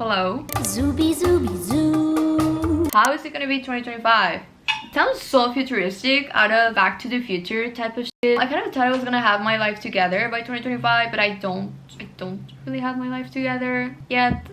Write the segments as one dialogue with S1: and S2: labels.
S1: Hello?
S2: Zooby zooby zoo.
S1: How is it gonna be 2025? It sounds so futuristic, out of Back to the Future type of shit. I kind of thought I was gonna have my life together by 2025, but I don't really have my life together yet.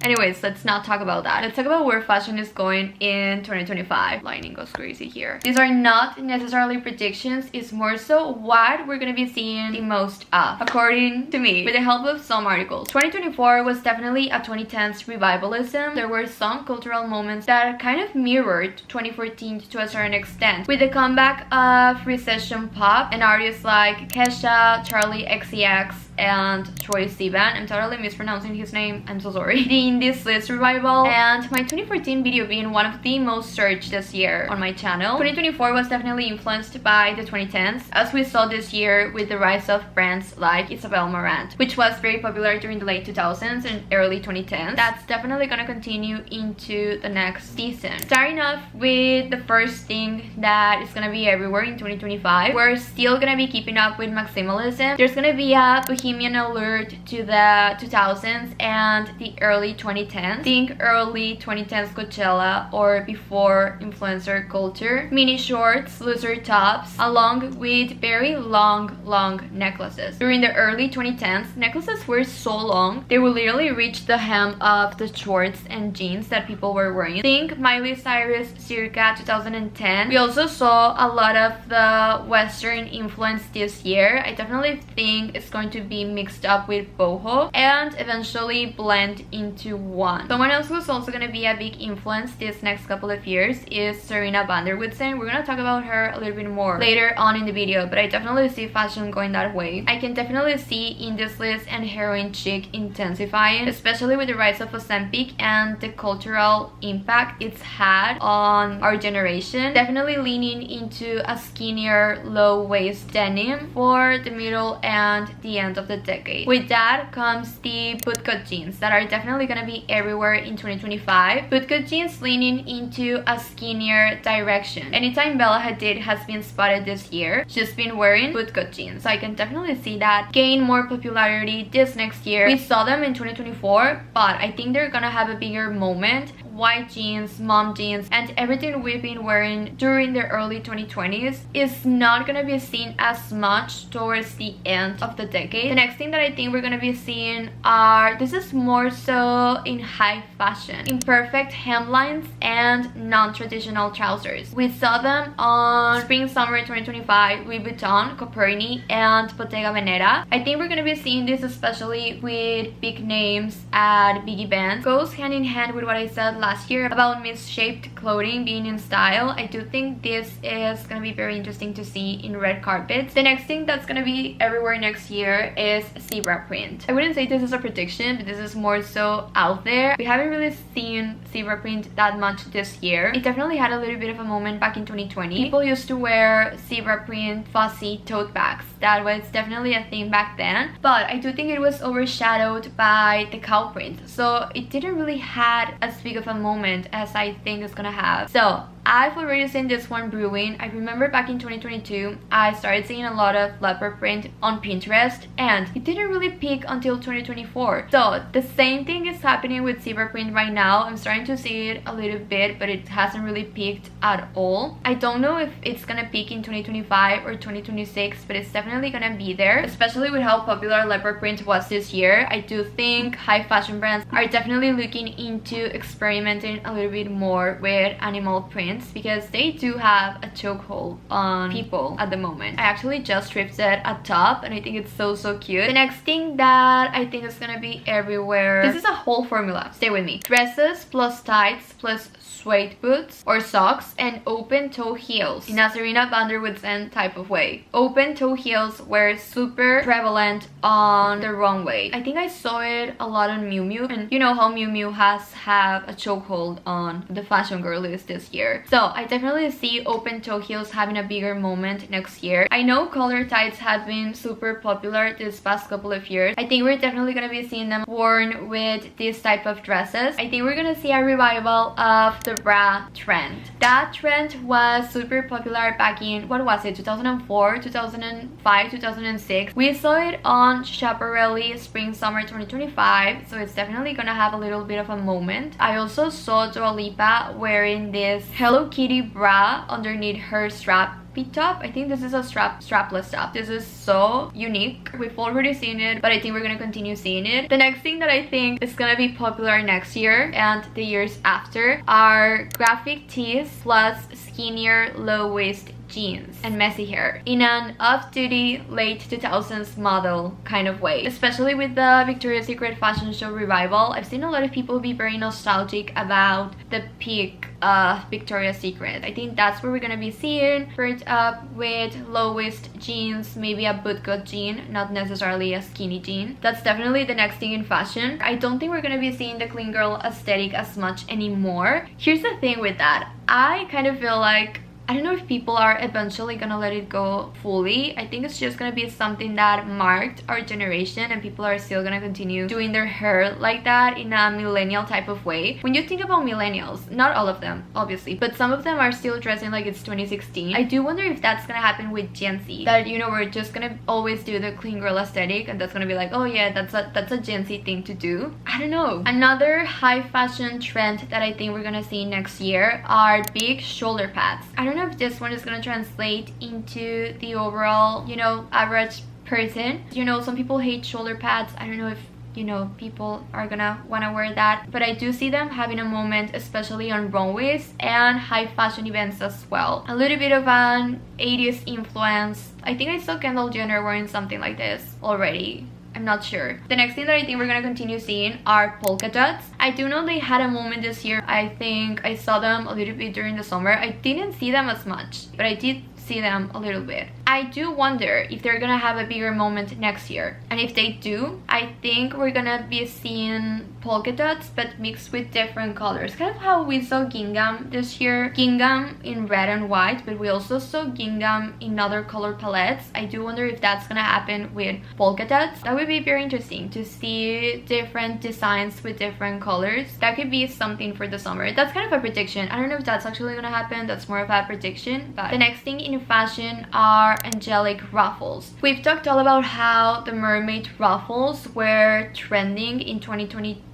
S1: Anyways, let's not talk about that. Let's talk about where fashion is going in 2025. Lightning goes crazy here. These are not necessarily predictions, it's more so what we're gonna be seeing the most of, according to me, with the help of some articles. 2024 was definitely a 2010s revivalism. There were some cultural moments that kind of mirrored 2014 to a certain extent, with the comeback of recession pop and artists like Kesha, Charlie XCX, and Troye Sivan. I'm totally mispronouncing his name, I'm so sorry. The In This List revival, and my 2014 video being one of the most searched this year on my channel. 2024 was definitely influenced by the 2010s, as we saw this year with the rise of brands like Isabel Marant, which was very popular during the late 2000s and early 2010s. That's definitely gonna continue into the next season. Starting off with the first thing that is gonna be everywhere in 2025, we're still gonna be keeping up with maximalism. There's gonna be a bohemian alert to the 2000s and the early 2010s. Think early 2010s Coachella or before influencer culture. Mini shorts, looser tops, along with very long necklaces. During the early 2010s, necklaces were so long, they would literally reach the hem of the shorts and jeans that people were wearing. Think Miley Cyrus circa 2010. We also saw a lot of the Western influence this year. I definitely think it's going to be mixed up with boho and eventually blend into one. Someone else who's also going to be a big influence this next couple of years is Serena van der Woodsen. We're going to talk about her a little bit more later on in the video, but I definitely see fashion going that way. I can definitely see In This List and heroin chic intensifying, especially with the rise of Ozempic and the cultural impact it's had on our generation. Definitely leaning into a skinnier low-waist denim for the middle and the end of the decade. With that comes the bootcut jeans that are definitely gonna be everywhere in 2025. Bootcut jeans leaning into a skinnier direction. Anytime Bella Hadid has been spotted this year, she's been wearing bootcut jeans. So I can definitely see that gain more popularity this next year. We saw them in 2024, but I think they're gonna have a bigger moment. White jeans, mom jeans, and everything we've been wearing during the early 2020s is not gonna be seen as much towards the end of the decade. The next thing that I think we're gonna be seeing are, this is more so in high fashion, imperfect hemlines and non-traditional trousers. We saw them on spring summer 2025 Louis Vuitton, Coperni, and Bottega Veneta. I think we're gonna be seeing this especially with big names at big events. Goes hand in hand with what I said last year about misshaped clothing being in style. I do think this is gonna be very interesting to see in red carpets. The next thing that's gonna be everywhere next year is zebra print. I wouldn't say this is a prediction, but this is more so out there. We haven't really seen zebra print that much this year. It definitely had a little bit of a moment back in 2020. People used to wear zebra print fussy tote bags. That was definitely a thing back then, but I do think it was overshadowed by the cow print, so it didn't really had as big of a moment as I think it's gonna have. So I've already seen this one brewing. I remember back in 2022 I started seeing a lot of leopard print on Pinterest, and it didn't really peak until 2024. So the same thing is happening with zebra print right now. I'm starting to see it a little bit, but it hasn't really peaked at all. I don't know if it's gonna peak in 2025 or 2026, but it's definitely gonna be there, especially with how popular leopard print was this year. I do think high fashion brands are definitely looking into experimenting a little bit more with animal print, because they do have a chokehold on people at the moment. I actually just thrifted a top and I think it's so cute. The next thing that I think is gonna be everywhere, this is a whole formula, stay with me. Dresses plus tights plus suede boots or socks and open toe heels in a Serena van der Woodsen type of way. Open toe heels were super prevalent on the runway. I think I saw it a lot on Miu Miu, and you know how Miu Miu has have a chokehold on the fashion girlies this year. So I definitely see open toe heels having a bigger moment next year. I know collar tights have been super popular this past couple of years. I think we're definitely gonna be seeing them worn with this type of dresses. I think we're gonna see a revival of the bra trend. That trend was super popular back in, what was it, 2004, 2005, 2006. We saw it on Schiaparelli Spring Summer 2025, so it's definitely gonna have a little bit of a moment. I also saw Dua Lipa wearing this Hello Kitty bra underneath her top. I think this is a strapless top. This is so unique. We've already seen it, but I think we're gonna continue seeing it. The next thing that I think is gonna be popular next year and the years after are graphic tees plus skinnier low-waist jeans and messy hair in an off-duty late 2000s model kind of way. Especially with the Victoria's Secret fashion show revival, I've seen a lot of people be very nostalgic about the peak of Victoria's Secret. I think that's where we're gonna be seeing paired up with low-waist jeans, maybe a bootcut jean, not necessarily a skinny jean. That's definitely the next thing in fashion. I don't think we're gonna be seeing the clean girl aesthetic as much anymore. Here's the thing with that. I kind of feel like, I don't know if people are eventually gonna let it go fully. I think it's just gonna be something that marked our generation and people are still gonna continue doing their hair like that in a millennial type of way. When you think about millennials, not all of them obviously, but some of them are still dressing like it's 2016. I do wonder if that's gonna happen with Gen Z, that, you know, we're just gonna always do the clean girl aesthetic and that's gonna be like, oh yeah, that's a Gen Z thing to do. I don't know. Another high fashion trend that I think we're gonna see next year are big shoulder pads. I don't know if this one is gonna translate into the overall, you know, average person. You know, some people hate shoulder pads. I don't know if, you know, people are gonna wanna wear that, but I do see them having a moment, especially on runways and high fashion events as well. A little bit of an 80s influence. I think I saw Kendall Jenner wearing something like this already. I'm not sure. The next thing that I think we're gonna continue seeing are polka dots. I do know they had a moment this year. I think I saw them a little bit during the summer. I didn't see them as much, but I did see them a little bit. I do wonder if they're gonna have a bigger moment next year, and if they do, I think we're gonna be seeing polka dots but mixed with different colors, kind of how we saw gingham this year. Gingham in red and white, but we also saw gingham in other color palettes. I do wonder if that's gonna happen with polka dots. That would be very interesting to see different designs with different colors. That could be something for the summer. That's kind of a prediction. I don't know if that's actually gonna happen. That's more of a prediction. But the next thing in fashion are angelic ruffles. We've talked all about how the mermaid ruffles were trending in 2023.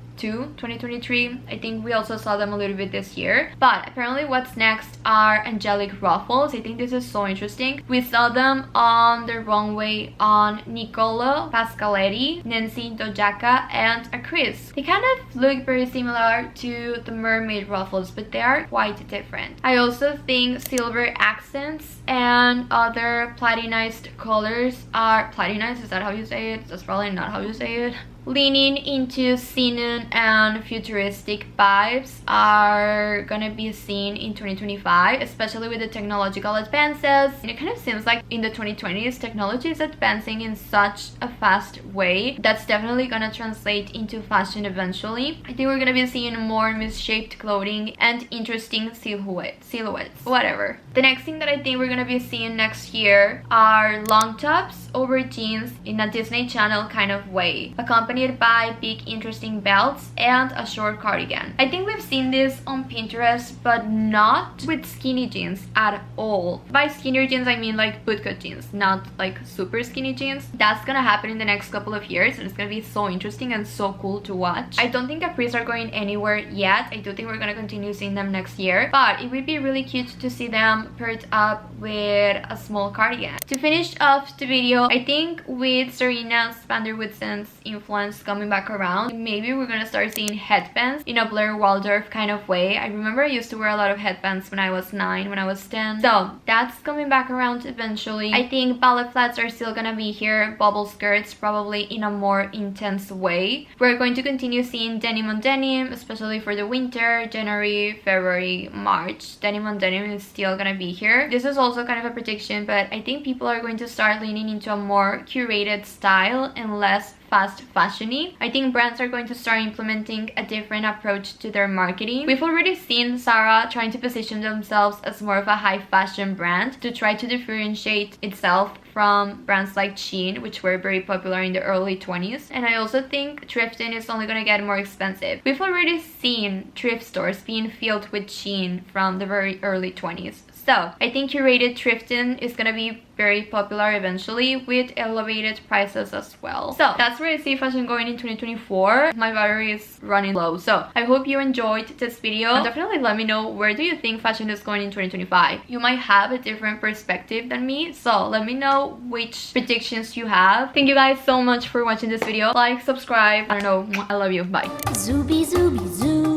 S1: I think we also saw them a little bit this year, but apparently what's next are angelic ruffles. I think this is so interesting. We saw them on the runway on Nicolo Pascaletti, Nancy Dojaka, and Acris. They kind of look very similar to the mermaid ruffles, but they are quite different. I also think silver accents and other platinized colors are platinized. Is that how you say it? That's probably not how you say it. Leaning into xenon and futuristic vibes are gonna be seen in 2025, especially with the technological advances. And it kind of seems like in the 2020s, technology is advancing in such a fast way that's definitely gonna translate into fashion eventually. I think we're gonna be seeing more misshaped clothing and interesting silhouettes, whatever. The next thing that I think we're gonna be seeing next year are long tops over jeans in a Disney Channel kind of way, accompanied by big interesting belts and a short cardigan. I think we've seen this on Pinterest, but not with skinny jeans at all. By skinnier jeans, I mean like bootcut jeans, not like super skinny jeans. That's gonna happen in the next couple of years, and it's gonna be so interesting and so cool to watch. I don't think Capris are going anywhere yet. I do think we're gonna continue seeing them next year, but it would be really cute to see them paired up with a small cardigan. To finish off the video, I think with Serena van der Woodsen's influence coming back around, maybe we're gonna start seeing headbands in a Blair Waldorf kind of way. I remember I used to wear a lot of headbands when I was 9, when I was 10, so that's coming back around eventually. I think ballet flats are still gonna be here, bubble skirts probably in a more intense way. We're going to continue seeing denim on denim, especially for the winter, January, February, March. Denim on denim is still gonna be here. This is also kind of a prediction, but I think people are going to start leaning into a more curated style and less fast fashion-y. I think brands are going to start implementing a different approach to their marketing. We've already seen Zara trying to position themselves as more of a high fashion brand to try to differentiate itself from brands like Shein, which were very popular in the early 20s. And I also think thrifting is only gonna get more expensive. We've already seen thrift stores being filled with Shein from the very early 20s. So I think curated thrifting is gonna be very popular eventually with elevated prices as well. So that's where I see fashion going in 2024. My battery is running low, so I hope you enjoyed this video, and definitely let me know where do you think fashion is going in 2025. You might have a different perspective than me, so let me know which predictions you have. Thank you guys so much for watching this video. Like, subscribe, I don't know, I love you, bye.
S2: Zooby Zooby Zoo.